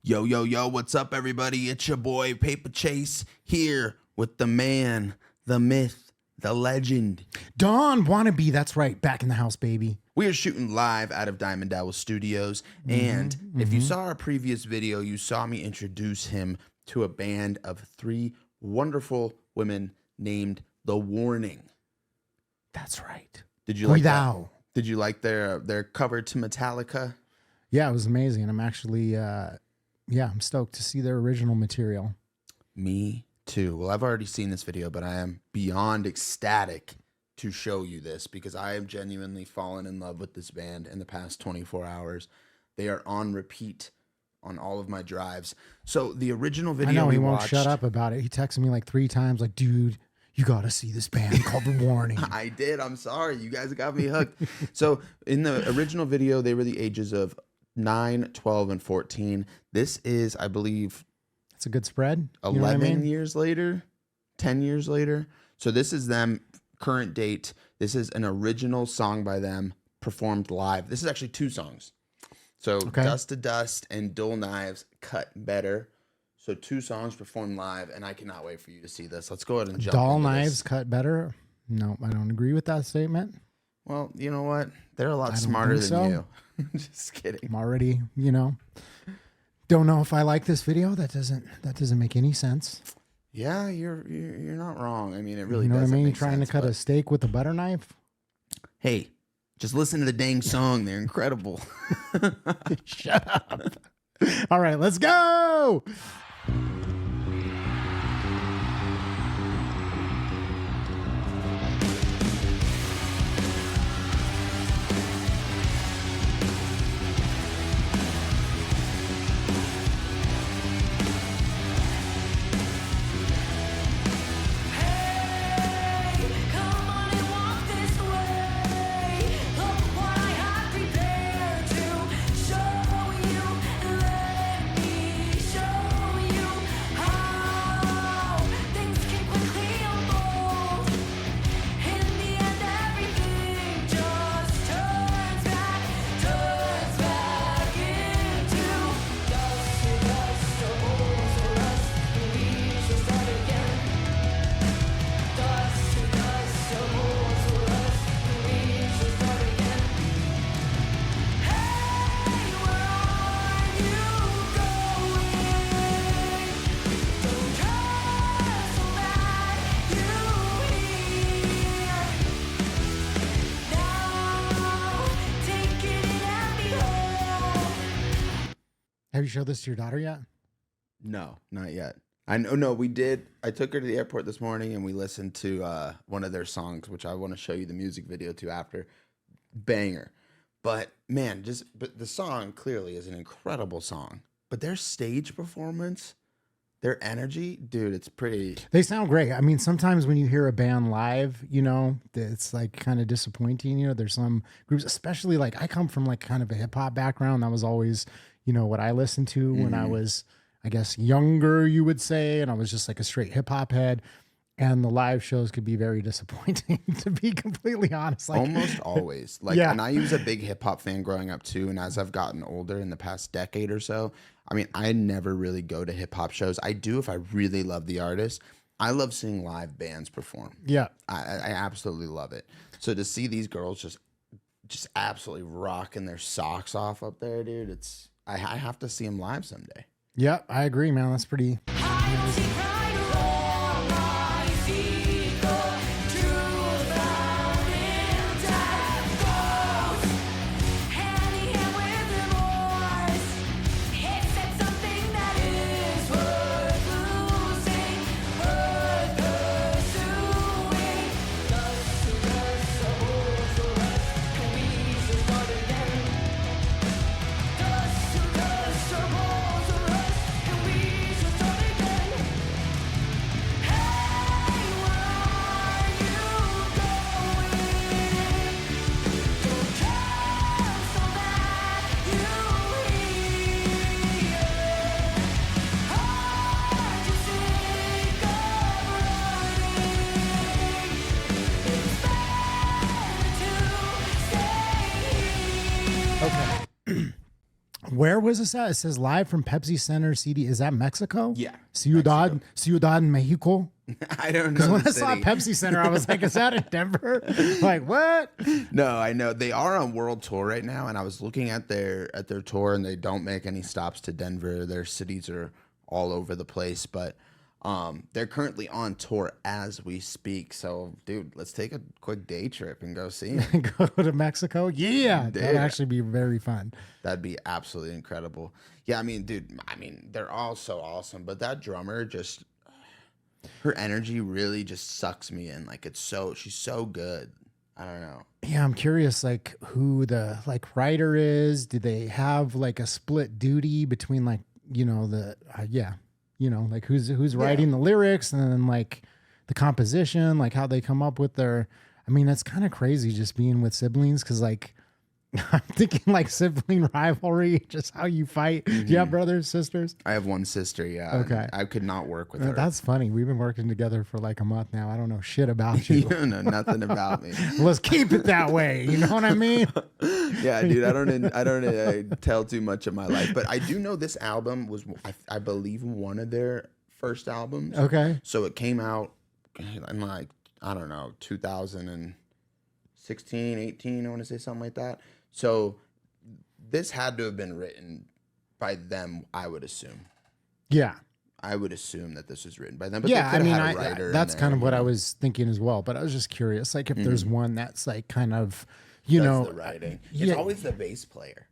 Yo, yo, yo, what's up, everybody? It's your boy, Paper Chase, here with the man, the myth, the legend. Don Wannabe, that's right. Back in the house, baby. We are shooting live out of Diamond Owl Studios, and if you saw our previous video, you saw me introduce him to a band of three wonderful women named The Warning. That's right. Did you like that? Thou. Did you like their cover to Metallica? Yeah, it was amazing. And I'm actually, I'm stoked to see their original material. Me too. Well, I've already seen this video, but I am beyond ecstatic to show you this because I have genuinely fallen in love with this band in the past 24 hours. They are on repeat on all of my drives. So the original video I know we he won't watched, shut up about it. He texted me like 3 times, like, dude, you got to see this band called The Warning. I did. I'm sorry. You guys got me hooked. So in the original video, they were the ages of 9, 12, and 14. This is, I believe, It's a good spread. 11 years later, 10 years later. So this is them, current date. This is an original song by them performed live. This is actually 2 songs. So Dust to Dust and Dull Knives, Cut Better. So 2 songs performed live, and I cannot wait for you to see this. Let's go ahead and jump Dull into Knives this. Cut Better? No, I don't agree with that statement. Well, you know what? They're a lot I don't smarter think than so. you. Just kidding. I'm already, don't know if I like this video. That doesn't make any sense. Yeah, you're not wrong. I mean, it really You know what I doesn't mean? make Trying sense, to cut but a steak with a butter knife? hey, just listen to the dang song. They're incredible. Shut up. All right, let's go. Have you showed this to your daughter yet? No, not yet. I know. No, we did. I took her to the airport this morning and we listened to one of their songs, which I want to show you the music video to after. Banger. But man, but the song clearly is an incredible song. But their stage performance, their energy, dude, it's pretty. They sound great. I mean, sometimes when you hear a band live, it's like kind of disappointing. There's some groups, especially like I come from like kind of a hip hop background. That was always, what I listened to when I was, I guess, younger, you would say. And I was just like a straight hip hop head. And the live shows could be very disappointing, to be completely honest. Like, almost always. And I was a big hip hop fan growing up too. And as I've gotten older in the past decade or so, I mean, I never really go to hip hop shows. I do if I really love the artist. I love seeing live bands perform. Yeah. I absolutely love it. So to see these girls just absolutely rocking their socks off up there, dude, I have to see them live someday. Yeah, I agree, man. That's pretty. where was this at? It says live from Pepsi Center CD. Is that Mexico? Yeah, Ciudad Mexico. I don't know. Because when the I saw city. Pepsi Center, I was like, is that in Denver? Like, what? No, I know they are on world tour right now, and I was looking at their tour, and they don't make any stops to Denver. Their cities are all over the place, but they're currently on tour as we speak. So, dude, let's take a quick day trip and go see them. Go to Mexico? Yeah, that'd Yeah. actually be very fun. That'd be absolutely incredible. Yeah, I mean, dude, they're all so awesome, but that drummer just, her energy really just sucks me in. Like, she's so good. I don't know. Yeah, I'm curious, like, who the like writer is. Do they have like a split duty between like, like who's writing the lyrics and then like the composition, like how they come up with their. I mean, that's kind of crazy just being with siblings because like I'm thinking like sibling rivalry, just how you fight. Do you have brothers, sisters? I have one sister, yeah. Okay. And I could not work with her. That's funny. We've been working together for like a month now. I don't know shit about You you. don't know nothing about me. Let's keep it that way. You know what I mean? Yeah, dude, I don't tell too much of my life, but I do know this album was, I believe, one of their first albums. Okay. So it came out in like, I don't know, 2016, 18, I want to say something like that. So this had to have been written by them, I would assume. Yeah. I would assume that this was written by them. But Yeah, they I could mean, have had a writer in that's there, kind of what you I know? was thinking as well. But I was just curious, like if there's one that's like kind of, Does the writing. yeah. It's always the bass player.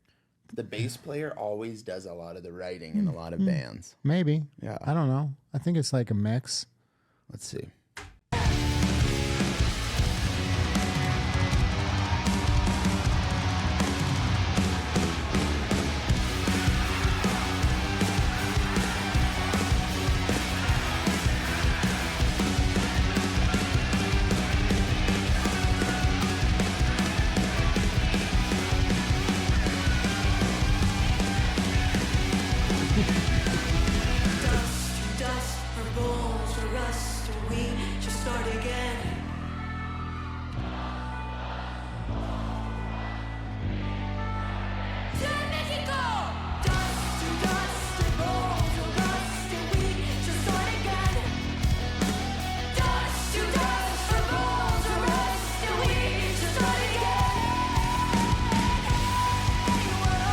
The bass player always does a lot of the writing in a lot of bands. maybe. Yeah. I don't know. I think it's like a mix. Let's see. Dust to dust, our bones will rust, and we shall start again. To Mexico! Dust to dust, our bones will rust, and we shall start again. Dust to dust, our bones will rust, and we shall start again. Where are you going?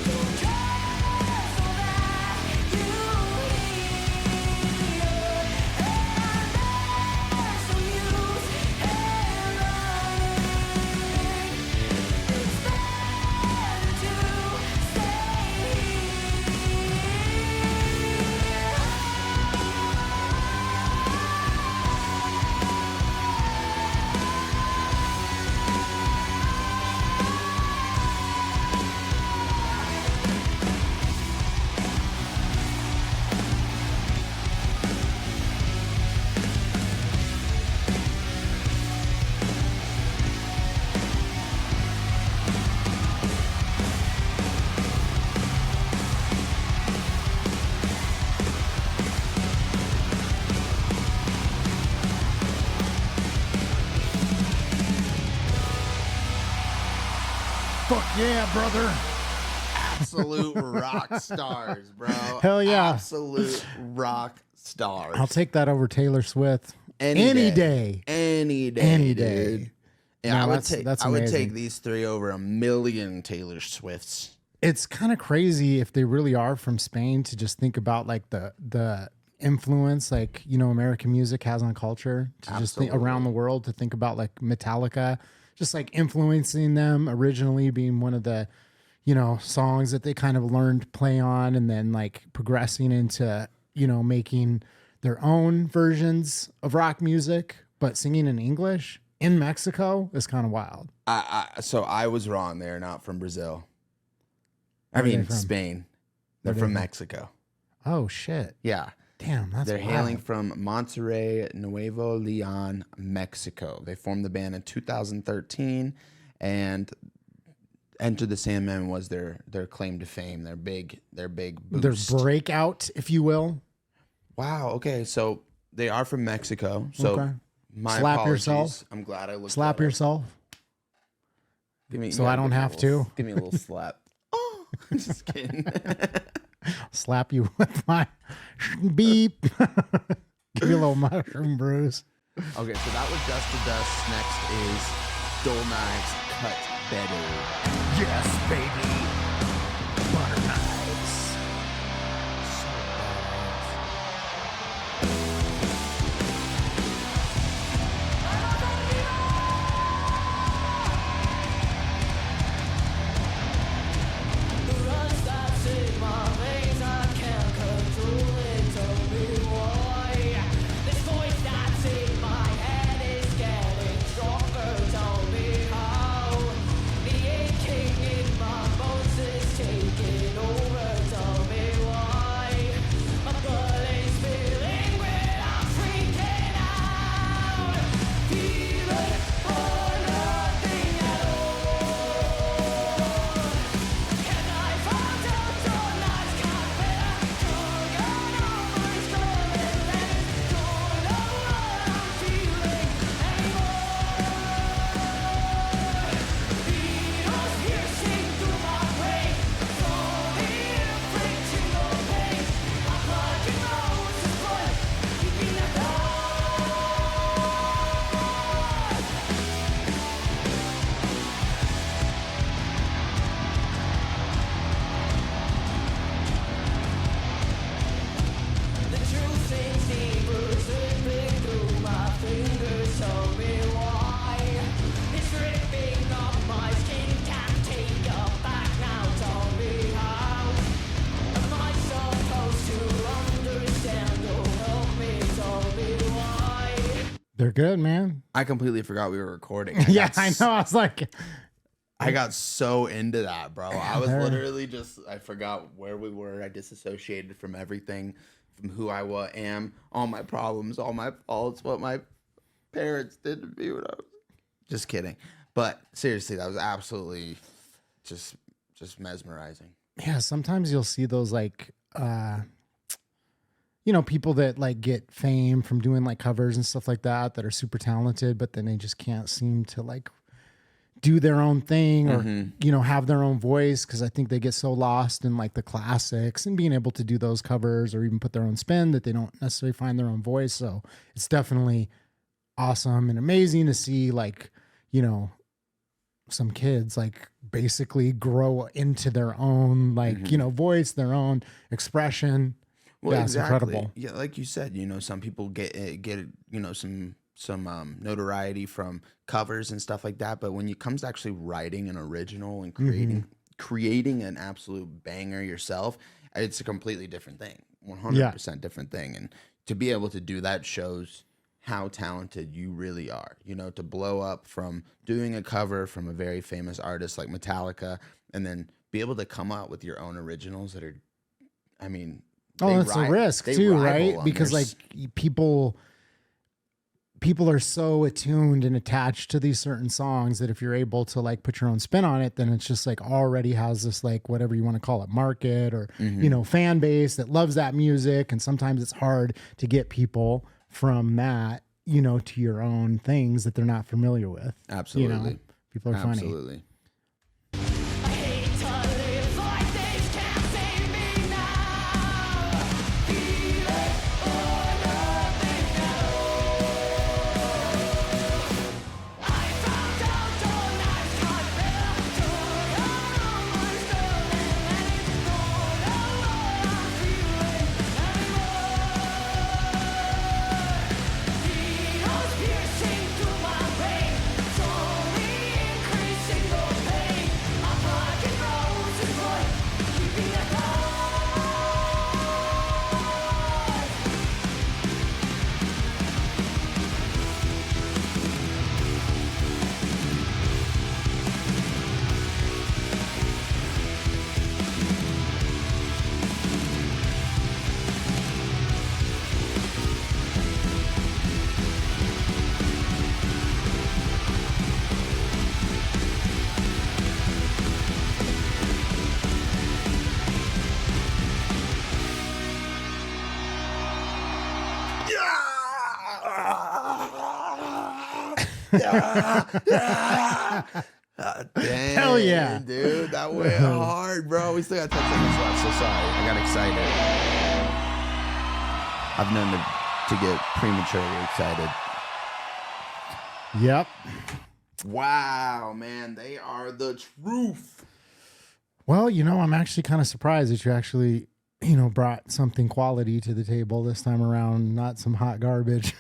Don't trust all that you hear, and there's no use in running. It's better to Fuck yeah, brother. Absolute rock stars, bro. Hell yeah. Absolute rock stars. I'll take that over Taylor Swift Any day. Any day. Any dude. day. Yeah, No, I would that's I would amazing. take these three over a million Taylor Swifts. It's kind of crazy if they really are from Spain to just think about like the influence like American music has on culture to just think Absolutely. around the world to think about like Metallica just like influencing them originally being one of the songs that they kind of learned to play on and then like progressing into making their own versions of rock music but singing in English in Mexico is kind of wild. So I was wrong. They're not from Brazil. I Where are they mean, from? Spain. They're Where are they from from? Mexico. Oh shit. Yeah. Damn, that's They're wild. hailing from Monterrey, Nuevo Leon, Mexico. They formed the band in 2013, and Enter the Sandman was their claim to fame. Their big their boost. breakout, if you will. Wow. Okay, so they are from Mexico. So Okay. my Slap apologies. yourself. I'm glad I looked. Slap that up. yourself. Give me, So I don't have to? Give me a little slap. Oh, just kidding. Slap you with my beep. Give you a little mushroom bruise. Okay, so that was Dust to Dust. Next is Dull Knives Cut Better. Yes, baby. Butter knives. So The rust that's in my veins, I can't control it. Tell me why. This voice that's in my head is getting stronger. Tell me how. The aching in my bones is taking over. Tell me why. My blood is spilling when I'm freaking out. Feeling for nothing at all. And I found out your lies got better. Drug out all my stolen letters. Don't know what I'm feeling anymore. Needles piercing through my brain. Slowly inflicting no pain. My blood, you know, is just blood. Keeping the blood. The truth seems deeper, slipping through my fingers. Tell me why. It's ripping up my skin, can't take it back now. Tell me how. Am I supposed to understand? Oh, help me, tell me why. they're good, man. I completely forgot we were recording. Yeah, I know. I was like, I got so into that, bro. I was There. literally just, I forgot where we were. I disassociated from everything, from who I am, all my problems, all my faults, what my parents did to me when I was. Just kidding. But seriously, that was absolutely just mesmerizing. yeah, sometimes you'll see those like people that like get fame from doing like covers and stuff like that are super talented, but then they just can't seem to like do their own thing or have their own voice, because I think they get so lost in like the classics and being able to do those covers or even put their own spin that they don't necessarily find their own voice. So it's definitely awesome and amazing to see like some kids like basically grow into their own like voice, their own expression. Well, Yeah, it's incredible. Yeah, like you said, some people get some notoriety from covers and stuff like that, but when it comes to actually writing an original and creating an absolute banger yourself, it's a completely different thing. 100% different thing. And to be able to do that shows how talented you really are. To blow up from doing a cover from a very famous artist like Metallica and then be able to come out with your own originals that are, I mean, Oh, it's a risk they too, rival right? them. Because like people are so attuned and attached to these certain songs that if you're able to like put your own spin on it, then it's just like already has this like whatever you want to call it, market or fan base that loves that music. And sometimes it's hard to get people from that to your own things that they're not familiar with. Absolutely. People are funny. Absolutely. I hate to live like this, can't save me now. Feeling for nothing at all. I found out your knives got better. Took out all my stolen letters. Don't know what I'm feeling anymore. Needles piercing through my brain, slowly increasing the pain. My pocket rose and blood, keeping the blood. Dang, Hell yeah. dude, that went hard, bro. We still got 10 seconds left, so sorry. I got excited. I've known to get prematurely excited. Yep. Wow, man, they are the truth. Well, you know, I'm actually kind of surprised that you actually, you know, brought something quality to the table this time around, not some hot garbage.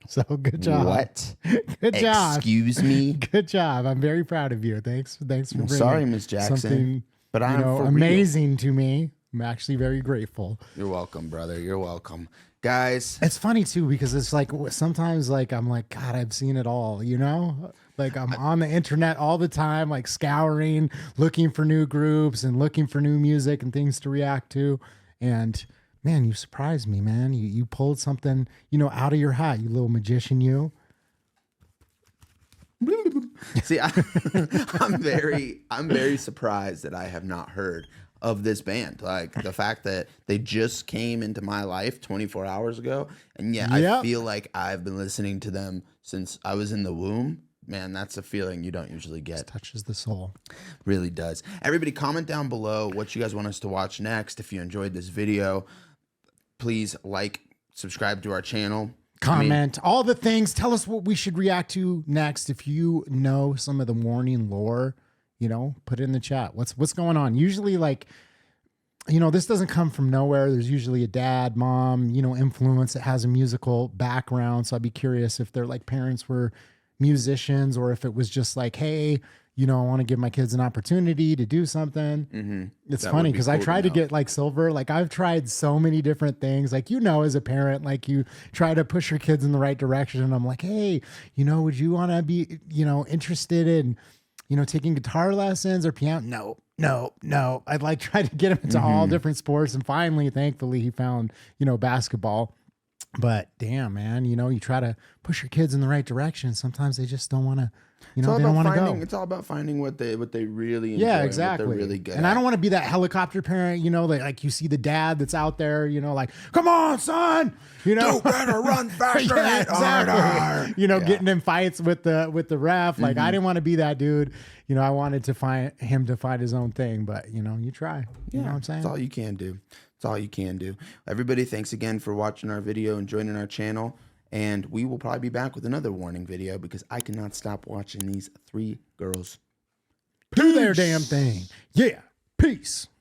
So good job. What? Good job. Excuse me? Good job. I'm very proud of you. Thanks for bringing Sorry, Miss Jackson, something, but you I'm know, for real. amazing to me. I'm actually very grateful. You're welcome, brother. You're welcome. Guys, It's funny too because it's like sometimes like I'm like, God, I've seen it all, you know? Like I'm on the internet all the time, like scouring, looking for new groups and looking for new music and things to react to. And man, you surprised me, man. You pulled something, you know, out of your hat, you little magician, you. see, I'm very surprised that I have not heard of this band. Like the fact that they just came into my life 24 hours ago, and yet I Yep. feel like I've been listening to them since I was in the womb. Man, that's a feeling you don't usually get. Touches the soul. Really does. Everybody comment down below what you guys want us to watch next. If you enjoyed this video, please like, subscribe to our channel. Comment, all the things. Tell us what we should react to next. If you know some of the morning lore, you know, put it in the chat. What's going on? Usually, like, you know, this doesn't come from nowhere. There's usually a dad, mom, you know, influence that has a musical background. So I'd be curious if their like parents were musicians or if it was just like, hey, you know, I want to give my kids an opportunity to do something. It's That funny would be because I cool to tried to know. get like silver. Like I've tried so many different things. Like, you know, as a parent, like you try to push your kids in the right direction. And I'm like, hey, you know, would you want to be, you know, interested in, you know, taking guitar lessons or piano? No. I'd like try to get him into all different sports. And finally, thankfully, he found, you know, basketball. But damn, man, you know, you try to push your kids in the right direction. Sometimes they just don't want to, you know, they don't want to go. It's all about finding what they really enjoy. Yeah, and exactly. What they're really good and I at. don't want to be that helicopter parent, you know, that like you see the dad that's out there, you know, like, come on, son, you know, You better run faster, Yeah, hit harder. exactly. You know, Yeah. getting in fights with the ref. Like I didn't want to be that dude. You know, I wanted to find his own thing, but you know, you try. You know what I'm saying? That's all you can do. That's all you can do. Everybody, thanks again for watching our video and joining our channel. And we will probably be back with another warning video because I cannot stop watching these three girls. Do their damn thing. Yeah. Peace.